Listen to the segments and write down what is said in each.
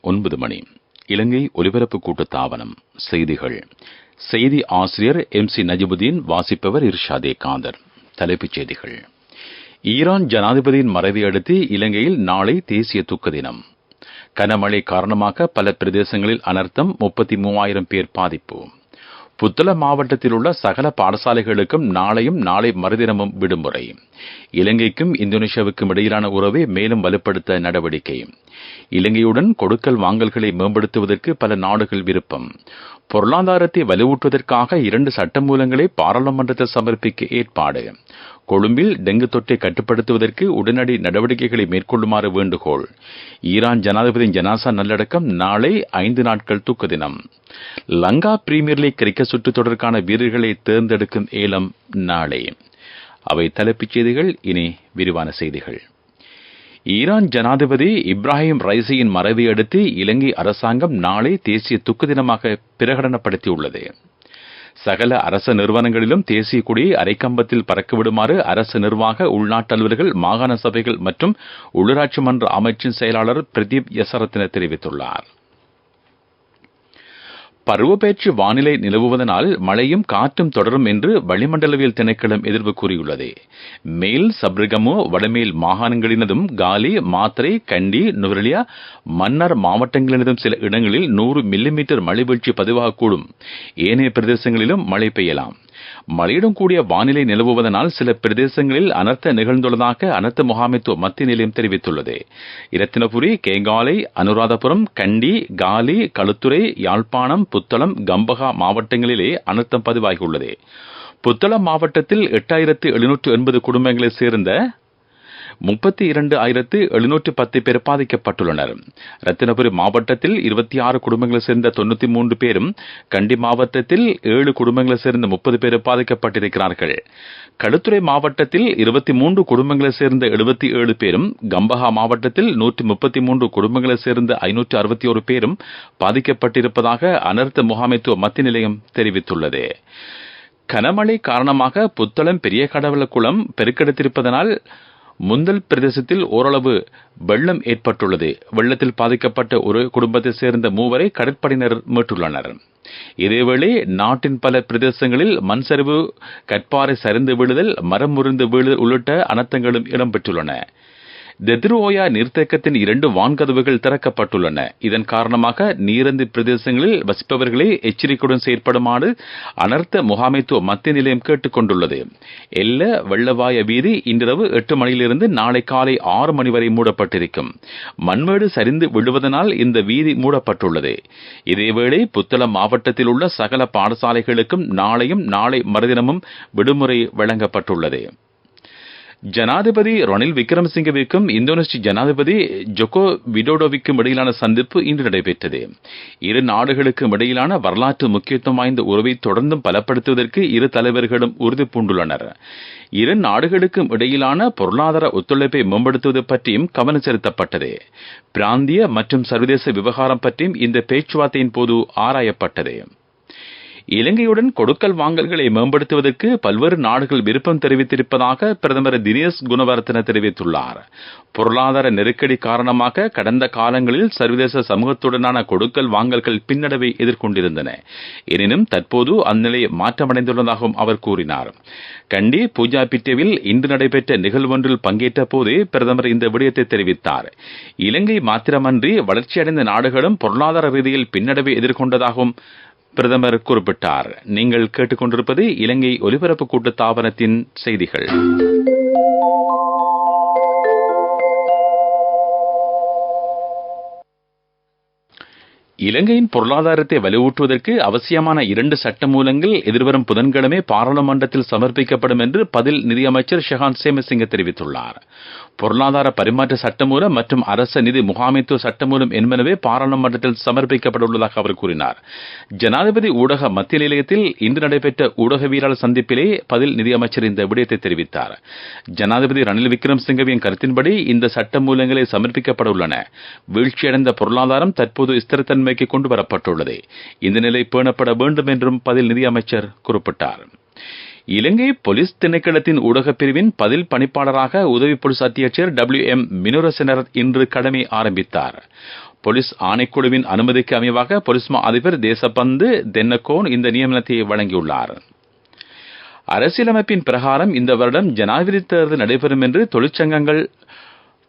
9 மணி. இலங்கை ஒலிபரப்பு கூட்டுத்தாபனம் செய்திகள். செய்தி ஆசிரியர் MC நஜிபுதீன். வாசிப்பவர் இர்ஷாதே காதர். தலைப்புச் செய்திகள். ஈரான் ஜனாதிபதியின் மறைவை அடுத்து இலங்கையில் நாளை தேசிய துக்க தினம். கனமழை காரணமாக பல பிரதேசங்களில் அனர்த்தம். 33,000 பேர் பாதிப்பு. புத்தளம் மாவட்டத்தில் உள்ள சகல பாடசாலைகளுக்கும் நாளையும் நாளை மறுதினமும் விடுமுறை. இலங்கைக்கும் இந்தோனேஷியாவுக்கும் இடையிலான உறவை மேலும் வலுப்படுத்த நடவடிக்கை. இலங்கையுடன் கொடுக்கல் வாங்கல்களை மேம்படுத்துவதற்கு பல நாடுகள் விருப்பம். பொருளாதாரத்தை வலுவூட்டுவதற்காக 2 சட்டமூலங்களை பாராளுமன்றத்தில் சமர்ப்பிக்க ஏற்பாடு. கொழும்பில் டெங்கு தொற்றை கட்டுப்படுத்துவதற்கு உடனடி நடவடிக்கைகளை மேற்கொள்ளுமாறு வேண்டுகோள். ஈரான் ஜனாதிபதியின் ஜனாசா நல்லடக்கம். நாளை 5 நாட்கள் துக்க தினம். லங்கா பிரீமியர் லீக் கிரிக்கெட் சுற்றுத் தொடருக்கான வீரர்களை தேர்ந்தெடுக்கும் ஏலம் நாளை. அவை தலைப்புச் செய்திகள். இனி விரிவான செய்திகள். ஈரான் ஜனாதிபதி இப்ராஹிம் ரைசியின் மறைவை அடுத்து இலங்கை அரசாங்கம் நாளை தேசிய துக்க தினமாக பிரகடனப்படுத்தியுள்ளது. சகல அரச நிறுவனங்களிலும் தேசிய கொடியை அரைக்கம்பத்தில் பறக்கவிடுமாறு அரசு நிர்வாக உள்நாட்டு அலுவலர்கள், மாகாண சபைகள் மற்றும் உள்ளூராட்சி மன்ற அமைச்சின் செயலாளர் பிரதீப் யசரத்ன தெரிவித்துள்ளார். பருவப்பெயர்ச்சி வானிலை நிலவுவதனால் மழையும் காற்றும் தொடரும் என்று வளிமண்டலவியல் திணைக்களம் எதிர்வு கூறியுள்ளது. மேல் சப்ரகமோ வடமேல் மாகாணங்களினதும் காலி, மாத்தறை, கண்டி, நுவரெலியா, மன்னார் மாவட்டங்களினதும் சில இடங்களில் 100 மில்லிமீட்டர் மழை வீழ்ச்சி பதிவாகக்கூடும். ஏனைய பிரதேசங்களிலும் மழை பெய்யலாம். மழையுடன் கூடிய வானிலை நிலவுவதனால் சில பிரதேசங்களில் அனர்த்த நிகழ்ந்துள்ளதாக அனர்த்த முகாமைத்துவ மத்திய நிலையம் தெரிவித்துள்ளது. இரத்தினபுரி, கேகாலை, அனுராதபுரம், கண்டி, காலி, களுத்துறை, யாழ்ப்பாணம், புத்தளம், கம்பகா மாவட்டங்களிலே அனர்த்தம் பதிவாகியுள்ளது. புத்தளம் மாவட்டத்தில் 8,780 குடும்பங்களைச் சேர்ந்த 32,710 பேர் பாதிக்கப்பட்டுள்ளனர். ரத்தினபுரி மாவட்டத்தில் 26 குடும்பங்களைச் சேர்ந்த 93 பேரும், கண்டி மாவட்டத்தில் 7 குடும்பங்களைச் சேர்ந்த 30 பேர் பாதிக்கப்பட்டிருக்கிறார்கள். களுத்துறை மாவட்டத்தில் 23 குடும்பங்களைச் சேர்ந்த 77 பேரும், கம்பஹா மாவட்டத்தில் 133 குடும்பங்களைச் சேர்ந்த 561 பேரும் பாதிக்கப்பட்டிருப்பதாக அனர்த்த முகாமைத்துவ மத்திய நிலையம் தெரிவித்துள்ளது. கனமழை காரணமாக புத்தளம் பெரிய கடவள குளம் பெருக்கெடுத்திருப்பதனால் முந்தல் பிரதேசத்தில் ஓரளவு வெள்ளம் ஏற்பட்டுள்ளது. வெள்ளத்தில் பாதிக்கப்பட்ட ஒரு குடும்பத்தைச் சேர்ந்த 3 கடற்படையினர் மீட்டுள்ளனர். இதேவேளை நாட்டின் பல பிரதேசங்களில் மண் சரிவு, கற்பாறை சரிந்து விழுதல், மரம் முறிந்து விழுதல் உள்ளிட்ட அனர்த்தங்களும் இடம்பெற்றுள்ளன. தெத்ருஓயா நீர்த்தேக்கத்தின் 2 வான்கதவுகள் திறக்கப்பட்டுள்ளன. இதன் காரணமாக நீரந்தி பிரதேசங்களில் வசிப்பவர்களை எச்சரிக்கையுடன் செயற்படுமாறு அனர்த்த முகாமைத்துவ மத்திய நிலையம் கேட்டுக் கொண்டுள்ளது. எல்ல வெள்ளவாய வீதி இன்றிரவு 8 மணியிலிருந்து நாளை காலை 6 மணி வரை மூடப்பட்டிருக்கும். மண்மேடு சரிந்து விழுவதனால் இந்த வீதி மூடப்பட்டுள்ளது. இதேவேளை புத்தளம் மாவட்டத்தில் உள்ள சகல பாடசாலைகளுக்கும் நாளையும் நாளை மறுதினமும் விடுமுறை வழங்கப்பட்டுள்ளது. ஜனாதிபதி ரணில் விக்ரமசிங்கவிற்கும் இந்தோனேஷிய ஜனாதிபதி ஜோகோ விடோடோவிற்கும் இடையிலான சந்திப்பு இன்று நடைபெற்றது. 2 நாடுகளுக்கும் இடையிலான வரலாற்று முக்கியத்துவம் வாய்ந்த உறவை தொடர்ந்தும் பலப்படுத்துவதற்கு 2 தலைவர்களும் உறுதி பூண்டுள்ளனர். 2 நாடுகளுக்கும் இடையிலான பொருளாதார ஒத்துழைப்பை மேம்படுத்துவது பற்றியும் கவனம் செலுத்தப்பட்டது. பிராந்திய மற்றும் சர்வதேச விவகாரம் பற்றியும் இந்த பேச்சுவார்த்தையின் போது ஆராயப்பட்டது. இலங்கையுடன் கொடுக்கல் வாங்கல்களை மேம்படுத்துவதற்கு பல்வேறு நாடுகள் விருப்பம் தெரிவித்திருப்பதாக பிரதமர் தினேஷ் குணவர்த்தன தெரிவித்துள்ளார். பொருளாதார நெருக்கடி காரணமாக கடந்த காலங்களில் சர்வதேச சமூகத்துடனான கொடுக்கல் வாங்கல்கள் பின்னடைவை எதிர்கொண்டிருந்தன. எனினும் தற்போது அந்நிலை மாற்றமடைந்துள்ளதாகவும் அவர் கூறினார். கண்டி பூஜா பிட்டேவில் இன்று நடைபெற்ற நிகழ்வொன்றில் பங்கேற்ற போதே பிரதமர் இந்த விடயத்தை தெரிவித்தார். இலங்கை மாத்திரமன்றி வளர்ச்சியடைந்த நாடுகளும் பொருளாதார ரீதியில் பின்னடைவை எதிர்கொண்டதாகவும் பிரதமர் குறிப்பிட்டார். நீங்கள் கேட்டுக்கொண்டிருப்பது இலங்கை ஒலிபரப்பு கூட்டுத்தாபனத்தின் செய்திகள். இலங்கையின் பொருளாதாரத்தை வலுவூட்டுவதற்கு அவசியமான 2 சட்டமூலங்கள் எதிர்வரும் புதன்கிழமை பாராளுமன்றத்தில் சமர்ப்பிக்கப்படும் என்று பதில் நிதியமைச்சர் ஷெஹான் சேமசிங்க தெரிவித்துள்ளார். பொருளாதார பரிமாற்ற சட்டமூலம் மற்றும் அரச நிதி முகாமைத்துவ சட்டமூலம் என்பனவே பாராளுமன்றத்தில் சமர்ப்பிக்கப்பட உள்ளதாக அவர் கூறினார். ஜனாதிபதி ஊடக மத்திய நிலையத்தில் இன்று நடைபெற்ற ஊடகவியலாளர் சந்திப்பிலே பதில் நிதியமைச்சர் இந்த விடயத்தை தெரிவித்தார். ஜனாதிபதி ரணில் விக்ரமசிங்கவின் கருத்தின்படி இந்த சட்டமூலங்களை சமர்ப்பிக்கப்பட உள்ளன. வீழ்ச்சியடைந்த பொருளாதாரம் தற்போது ஸ்திரத்தன்மைக்கு கொண்டு வரப்பட்டுள்ளது. இந்த நிலை பேணப்பட வேண்டும் என்றும் பதில் நிதியமைச்சர் குறிப்பிட்டார். இலங்கை போலீஸ் திணைக்களத்தின் ஊடகப் பிரிவின் பதில் பணிப்பாளராக உதவி போலீஸ் அத்தியட்சர் WM மினோரசனர் இன்று கடமை ஆரம்பித்தார். போலீஸ் ஆணைக்குழுவின் அனுமதிக்கு அமைவாக போலீஸ் மா அதிபர் தேசபந்து தென்னகோன் இந்த நியமனத்தை வழங்கியுள்ளார். அரசியலமைப்பின் பிரகாரம் இந்த வருடம் ஜனாதிபதி தேர்தல் நடைபெறும் என்று தொழிற்சங்கங்கள்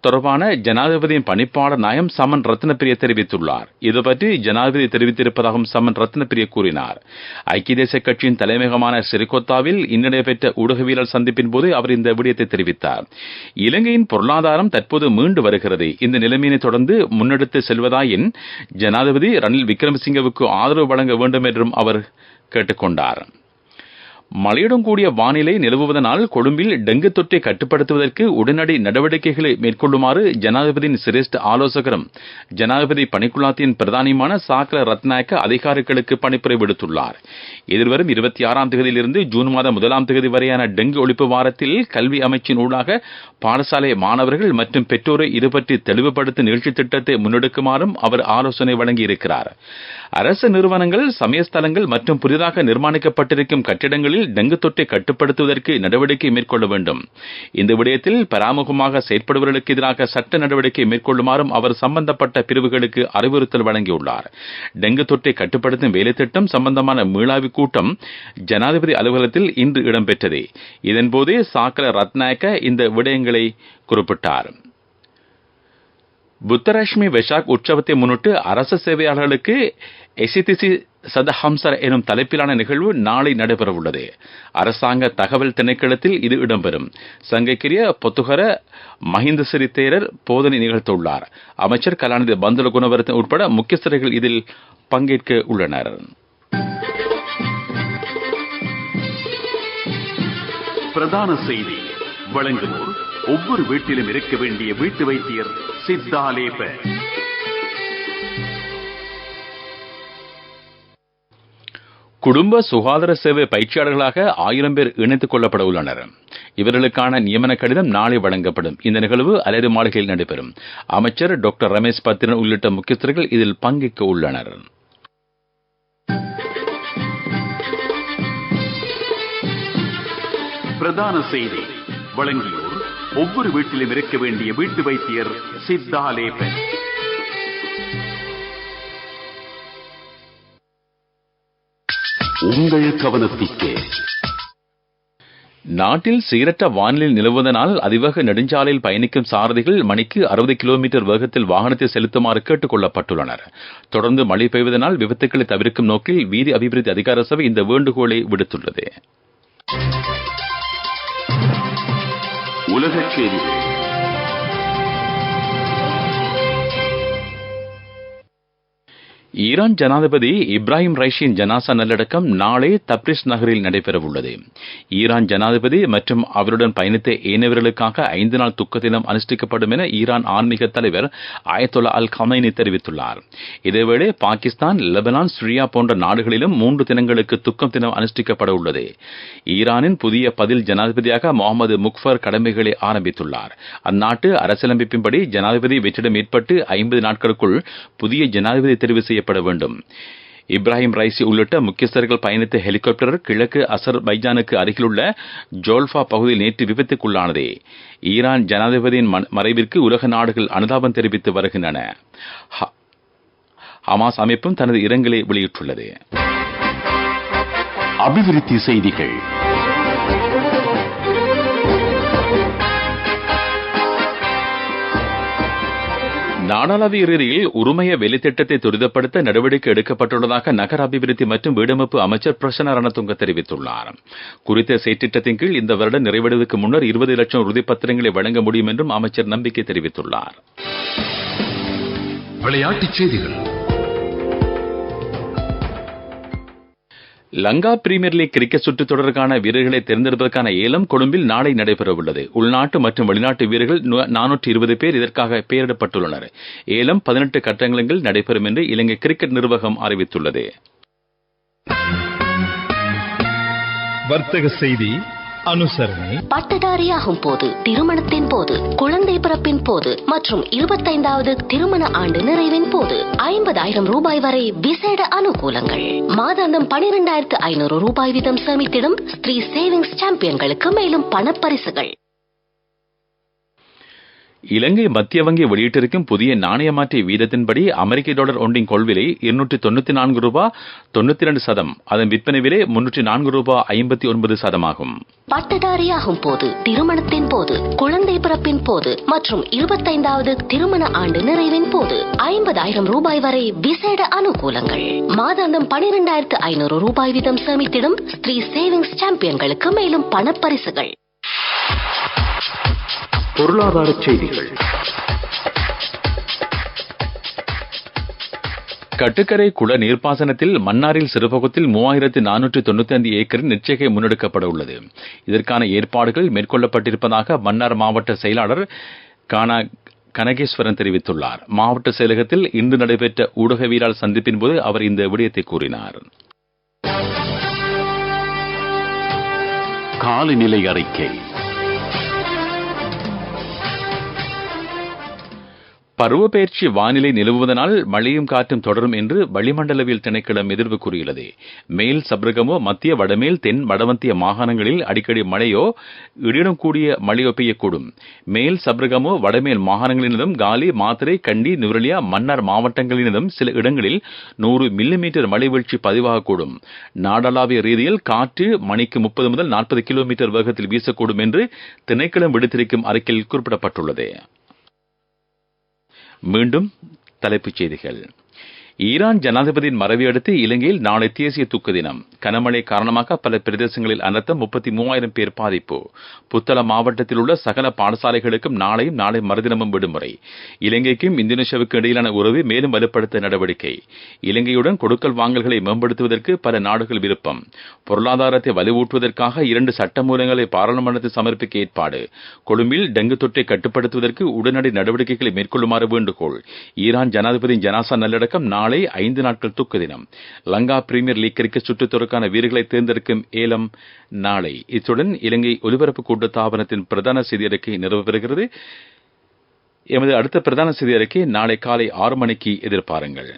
தொடர்பான ஜனாதிபதியின் பணிப்பாளர் நாயம் சமன் ரத்னபிரிய தெரிவித்துள்ளார். இதுபற்றி ஜனாதிபதி தெரிவித்திருப்பதாகவும் சமன் ரத்னபிரிய கூறினார். ஐக்கிய தேசிய கட்சியின் தலைமையகமான சிறிகொத்தாவில் இன்று நடைபெற்ற ஊடகவியலாளர் சந்திப்பின் போது அவர் இந்த விடயத்தை தெரிவித்தார். இலங்கையின் பொருளாதாரம் தற்போது மீண்டு வருகிறது. இந்த நிலைமையை தொடர்ந்து முன்னெடுத்து செல்வதாயின் ஜனாதிபதி ரணில் விக்ரமசிங்கவுக்கு ஆதரவு வழங்க வேண்டும் என்றும் அவர் கேட்டுக் கொண்டார். மழையுடன் கூடிய வானிலை நிலவுவதனால் கொழும்பில் டெங்கு தொற்றை கட்டுப்படுத்துவதற்கு உடனடி நடவடிக்கைகளை மேற்கொள்ளுமாறு ஜனாதிபதியின் சிரேஷ்ட ஆலோசகரும் ஜனாதிபதி பணிக்குழாத்தின் பிரதானியுமான சாகல ரத்நாயக்க அதிகாரிகளுக்கு பணிப்புரை விடுத்துள்ளார். எதிர்வரும் 26ஆம் தேதியிலிருந்து ஜூன் மாதம் 1ஆம் தேதி வரையான டெங்கு ஒழிப்பு வாரத்தில் கல்வி அமைச்சின் ஊடாக பாடசாலை மாணவர்கள் மற்றும் பெற்றோரை இதுபற்றி தெளிவுபடுத்தும் நிகழ்ச்சி திட்டத்தை முன்னெடுக்குமாறும் அவர் ஆலோசனை வழங்கியிருக்கிறார். அரசு நிறுவனங்கள், சமயஸ்தலங்கள் மற்றும் புதிதாக நிர்மாணிக்கப்பட்டிருக்கும் கட்டிடங்களில் டெங்கு தொற்றை கட்டுப்படுத்துவதற்கு நடவடிக்கை மேற்கொள்ள வேண்டும். இந்த விடயத்தில் பராமுகமாக செயற்படுவர்களுக்கு எதிராக சட்ட நடவடிக்கை மேற்கொள்ளுமாறும் அவர் சம்பந்தப்பட்ட பிரிவுகளுக்கு அறிவுறுத்தல் வழங்கியுள்ளார். டெங்கு தொற்றை கட்டுப்படுத்தும் வேலைத்திட்டம் சம்பந்தமான மீளாய்வு கூட்டம் ஜனாதிபதி அலுவலகத்தில் இன்று இடம்பெற்றது. இதன்போது சாகல ரத்நாயக்க இந்த விடயங்களை குறிப்பிட்டார். புத்தரஷ்மி வெஷாக் உற்சவத்தை முன்னிட்டு அரசு சேவையாளர்களுக்கு எசிதிசி சதஹம்சர் எனும் தலைப்பிலான நிகழ்வு நாளை நடைபெறவுள்ளது. அரசாங்க தகவல் திணைக்களத்தில் இது இடம்பெறும். சங்கைக்கிரிய பொத்துகர மஹிந்த சிறி தேரர் போதனை நிகழ்த்துள்ளார். அமைச்சர் கலாநிதி பந்துல குணவர்த்தன் உட்பட முக்கியஸ்தர்கள் இதில் பங்கேற்க உள்ளனர். பிரதான செய்தி வழங்குவோர் ஒவ்வொரு வீட்டிலும் இருக்க வேண்டிய வீட்டு வைத்தியர் சித்தாலேப. குடும்ப சுகாதார சேவை பயிற்சியாளர்களாக 1000 பேர் இணைத்துக் கொள்ளப்பட உள்ளனர். இவர்களுக்கான நியமன கடிதம் நாளை வழங்கப்படும். இந்த நிகழ்வு அலரி மாளிகையில் நடைபெறும். அமைச்சர் டாக்டர் ரமேஷ் பத்திரன் உள்ளிட்ட முக்கியஸ்தர்கள் இதில் பங்கேற்க உள்ளனர். பிரதான செய்தி வழங்கியோர் ஒவ்வொரு வீட்டிலும் இருக்க வேண்டிய வீட்டு வைத்தியர் சித்தாலேப. உங்கள் கவனத்திற்கு நாட்டில் சீரற்ற வானிலை நிலவுவதனால் அதிவேக நெடுஞ்சாலையில் பயணிக்கும் சாரதிகள் மணிக்கு 60 கிலோமீட்டர் வேகத்தில் வாகனத்தை செலுத்துமாறு கேட்டுக் கொள்ளப்பட்டுள்ளனர். தொடர்ந்து மழை பெய்வதனால் விபத்துக்களை தவிர்க்கும் நோக்கில் வீதி அபிவிருத்தி அதிகார சபை இந்த வேண்டுகோளை விடுத்துள்ளது. உலகச் செய்திகள். ஈரான் ஜனாதிபதி இப்ராஹிம் ரைஷியின் ஜனாசா நல்லடக்கம் நாளை தப்ரிஸ் நகரில் நடைபெறவுள்ளது. ஈரான் ஜனாதிபதி மற்றும் அவருடன் பயணித்த ஏனையவர்களுக்காக 5 நாள் துக்க தினம் அனுஷ்டிக்கப்படும் என ஈரான் ஆன்மீக தலைவர் அயத்தொல்லா அல் கமைனி தெரிவித்துள்ளார். இதேவேளை பாகிஸ்தான், லெபனான், சிரியா போன்ற நாடுகளிலும் 3 தினங்களுக்கு துக்கம் தினம் அனுஷ்டிக்கப்பட உள்ளது. ஈரானின் புதிய பதில் ஜனாதிபதியாக முகமது முக்ஃபர் கடமைகளை ஆரம்பித்துள்ளார். அந்நாட்டு அரசியலமைப்பின்படி ஜனாதிபதி வெற்றிடம் ஏற்பட்டு 50 நாட்களுக்குள் புதிய ஜனாதிபதி தெரிவு செய்யப்பட வேண்டும். இப்ராஹிம் ரைசி உள்ளிட்ட முக்கியஸ்தர்கள் பயணித்த ஹெலிகாப்டர் கிழக்கு அசர்பைஜானுக்கு அருகிலுள்ள ஜோல்ஃபா பகுதியில் நேற்று விபத்துக்குள்ளானது. ஈரான் ஜனாதிபதியின் மறைவிற்கு உலக நாடுகள் அனுதாபம் தெரிவித்து வருகின்றன. ஹமாஸ் அமைப்பும் தனது இரங்கலை வெளியிட்டுள்ளது. அபிவிருத்தி செய்திகள். நாடாளுமன்ற இறுதியில் உரிமைய வேலைத்திட்டத்தை துரிதப்படுத்த நடவடிக்கை எடுக்கப்பட்டுள்ளதாக நகர அபிவிருத்தி மற்றும் வீடமைப்பு அமைச்சர் பிரசன்ன ரணதுங்க தெரிவித்துள்ளார். குறித்த செயற்திட்டத்தின் கீழ் இந்த வருடம் நிறைவடைவதற்கு முன்னர் 20 லட்சம் உறுதிப்பத்திரங்களை வழங்க முடியும் என்றும் அமைச்சர் நம்பிக்கை தெரிவித்துள்ளார். விளையாட்டுச் செய்திகள். லங்கா பிரீமியர் லீக் கிரிக்கெட் சுற்றுத் தொடருக்கான வீரர்களை தேர்ந்தெடுப்பதற்கான ஏலம் கொழும்பில் நாளை நடைபெறவுள்ளது. உள்நாட்டு மற்றும் வெளிநாட்டு வீரர்கள் 420 பேர் இதற்காக பெயரிடப்பட்டுள்ளனர். ஏலம் 18 கட்டங்களில் நடைபெறும் என்று இலங்கை கிரிக்கெட் நிர்வாகம் அறிவித்துள்ளது. வர்த்தக செய்தி அனுசரணை. பட்டதாரியாகும் போது, திருமணத்தின் போது, குழந்தை பிறப்பின் போது மற்றும் 25வது திருமண ஆண்டு நிறைவின் போது 50,000 ரூபாய் வரை விசேட அனுகூலங்கள். மாதாந்தம் 12,500 ரூபாய் வீதம் சேமித்திடும் ஸ்ரீ சேவிங்ஸ் சாம்பியன்களுக்கு மேலும் பணப்பரிசுகள். இலங்கை மத்திய வங்கி வெளியிட்டிருக்கும் புதிய நாணய மாற்று வீதத்தின்படி அமெரிக்க டாலர் ஒன்றின் கொள்விலை 294 ரூபாய் 92 சதம், அதன் விற்பனை விலை 304 ரூபாய் 59 சதமாகும். பட்டதாரியாகும் போது, திருமணத்தின் போது, குழந்தை பிறப்பின் போது மற்றும் 25வது திருமண ஆண்டு நிறைவின் போது 50,000 ரூபாய் வரை விசேட அனுகூலங்கள். மாதாந்தம் 12,500 ரூபாய் வீதம் சேமித்திடும் ஸ்ரீ சேவிங்ஸ் சாம்பியன்களுக்கு மேலும் பணப்பரிசுகள். பொருளாதார செய்திகள். கட்டுக்கரை குள நீர்ப்பாசனத்தில் மன்னாரில் சிறுபகுத்தில் 3,495 ஏக்கரின் நிச்சயகை முன்னெடுக்கப்பட உள்ளது. இதற்கான ஏற்பாடுகள் மேற்கொள்ளப்பட்டிருப்பதாக மன்னார் மாவட்ட செயலாளர் கனகேஸ்வரன் தெரிவித்துள்ளார். மாவட்ட செயலகத்தில் இன்று நடைபெற்ற ஊடகவியலாளர் சந்திப்பின் போது அவர் இந்த விடயத்தை கூறினார். காலநிலை அறிக்கை. பருவப்பெயர்ச்சி வானிலை நிலவுவதனால் மழையும் காற்றும் தொடரும் என்று வளிமண்டலவியல் திணைக்களம் எதிர்வு கூறியுள்ளது. மேல் சப்ரகமோ, மத்திய வடமேல் தென் வடமத்திய மாகாணங்களில் அடிக்கடி மழையோ இடியுடன் கூடிய மழையோ பெய்யக்கூடும். மேல் சப்ரகமோ வடமேல் மாகாணங்களிலும் காலி, மாத்தறை, கண்டி, நுவரெலியா, மன்னார் மாவட்டங்களிலும் சில இடங்களில் 100 மில்லிமீட்டர் மழை வீழ்ச்சி பதிவாகக்கூடும். நாடளாவிய ரீதியில் காற்று மணிக்கு 30 முதல் 40 கிலோமீட்டர் வேகத்தில் வீசக்கூடும் என்று திணைக்களம் விடுத்திருக்கும் அறிக்கையில் குறிப்பிடப்பட்டுள்ளது. மீண்டும் தலைப்புச் செய்திகள். ஈரான் ஜனாதிபதியின் மறைவை அடுத்து இலங்கையில் நாளை தேசிய துக்க தினம். கனமழை காரணமாக பல பிரதேசங்களில் அனர்த்தம், 33,000 பேர் பாதிப்பு. புத்தளம் மாவட்டத்தில் உள்ள சகல பாடசாலைகளுக்கும் நாளையும் நாளை மறுதினமும் விடுமுறை. இலங்கைக்கும் இந்தோனேஷியாவுக்கும் இடையிலான உறவை மேலும் வலுப்படுத்த நடவடிக்கை. இலங்கையுடன் கொடுக்கல் வாங்கல்களை மேம்படுத்துவதற்கு பல நாடுகள் விருப்பம். பொருளாதாரத்தை வலுவூட்டுவதற்காக 2 சட்டமூலங்களை பாராளுமன்றத்தில் சமர்ப்பிக்க ஏற்பாடு. கொழும்பில் டெங்கு தொற்றை கட்டுப்படுத்துவதற்கு உடனடி நடவடிக்கைகளை மேற்கொள்ளுமாறு வேண்டுகோள். ஈரான் ஜனாதிபதியின் ஜனாசா நல்லடக்கம் நாளை 5 நாட்கள் துக்க தினம். லங்கா பிரீமியர் லீக் கிரிக்கெட் சுற்றுத்தொடருக்கான வீரர்களை தேர்ந்தெடுக்கும் ஏலம் நாளை. இத்துடன் இலங்கை ஒலிபரப்பு கூட்டுத்தாபனத்தின் பிரதான செய்தி அறிக்கை நிறைவு பெறுகிறது. எமது அடுத்த பிரதான செய்தி அறிக்கை நாளை காலை 6 மணிக்கு எதிர்பாருங்கள்.